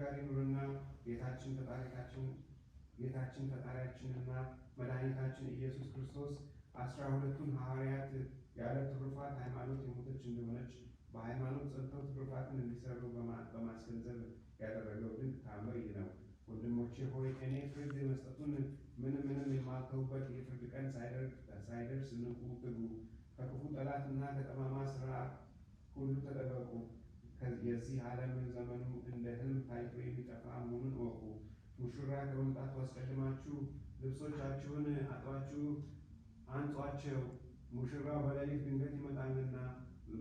ጋር ይኑርና ጌታችን ፈጣሪያችንና መድኃኒታችን ኢየሱስ ክርስቶስ 12ቱን ሐዋርያት ያለ ትሩፋት ሃይማኖት የሞተች እንደሆነች በሃይማኖት ጸንተው ትሩፋትን እንዲሰሩ በማስገንዘብ ያደረገው ድንቅ ተአምር ይህ ነው። ወንድሞቼ ሆይ እኔ ፍርድ መስጠቱን ምንም የማልተውበት የፍርድ ቀን ሳይደርስ ንቁ፣ ትጉ። ከክፉ ጠላትና ከጠማማ ሥራ ሁሉ ተጠበቁ። የዚህ ዓለም ዘመኑ እንደ ሕልም ታይቶ የሚጠፋ መሆኑን እወቁ። ሙሽራ ከመምጣቱ አስቀድማችሁ ልብሶቻችሁን አጥባችሁ አንጿቸው። ሙሽራው በሌሊት ድንገት ይመጣልና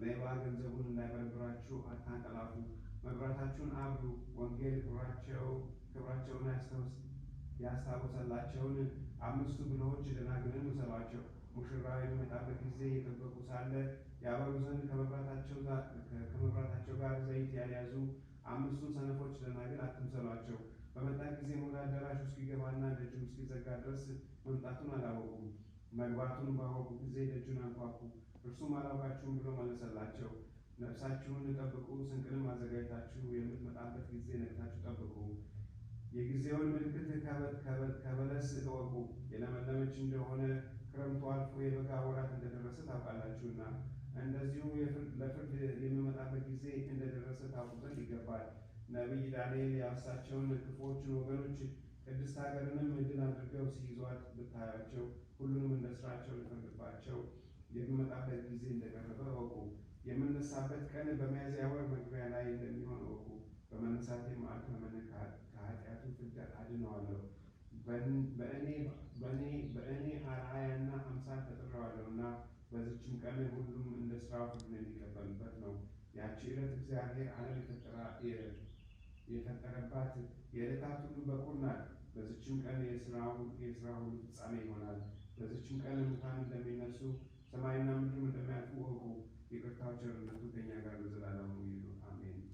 ሌባ ገንዘቡን እንዳይበረብራችሁ አታንቀላፉ። መብራታችሁን አብሩ። ወንጌል ክብራቸውን ያስታወሰላቸውን 5 ብልሆች ደናግልን ውሰዷቸው። ሙሽራው የሚመጣበት ጊዜ የጠበቁ ሳለ ያበሩ ዘንድ ከመብራታቸው ጋር ዘይት ያልያዙ 5 ሰነፎች ደናግል አትምሰሏቸው። በመጣ ጊዜ ወደ አዳራሹ እስኪገባና ደጁን እስኪዘጋ ድረስ መምጣቱን አላወቁም። መግባቱን ባወቁ ጊዜ ደጁን አንኳኩ። እርሱም አላውቃችሁም ብሎ መለሰላቸው። ነፍሳችሁን ጠብቁ፣ ስንቅንም አዘጋጅታችሁ የምትመጣበት ጊዜ ነቅታችሁ ጠብቁ። የጊዜውን ምልክት ከበለስ እወቁ። የለመለመች እንደሆነ ክረምቱ አልፎ የበጋ ወራት እንደደረሰ ታውቃላችሁና፣ እንደዚሁ ለፍርድ የሚመጣበት ጊዜ እንደደረሰ ታውቁ ዘንድ ይገባል። ነቢይ ዳንኤል ያወሳቸውን ክፉዎችን ወገኖች ቅድስት ሀገርንም ድል አድርገው ሲይዟት ብታያቸው ሁሉንም እንደ ስራቸው ሊፈርድባቸው የሚመጣበት ጊዜ እንደቀረበ እወቁ። የምነሳበት ቀን በሚያዝያ ወር መግቢያ ላይ እንደሚሆን እወቁ። በመነሳቴ መዓልት ከኃጢአቱ ፍዳ አድነዋለሁ። በእኔ አርአያና አምሳል ተጠራዋለሁና በዚችም ቀን ሁሉም እንደ ስራው ፍርድ የሚቀበልበት ነው። ያቺ ዕለት እግዚአብሔር ዓለም የፈጠረባት የዕለታት ሁሉ በኩር ናት። በዚችም ቀን የሥራ ሁሉ ፍጻሜ ይሆናል። በዚችም ቀን ሙታን እንደሚነሱ ሰማይና ምድርም እንደሚያልፉ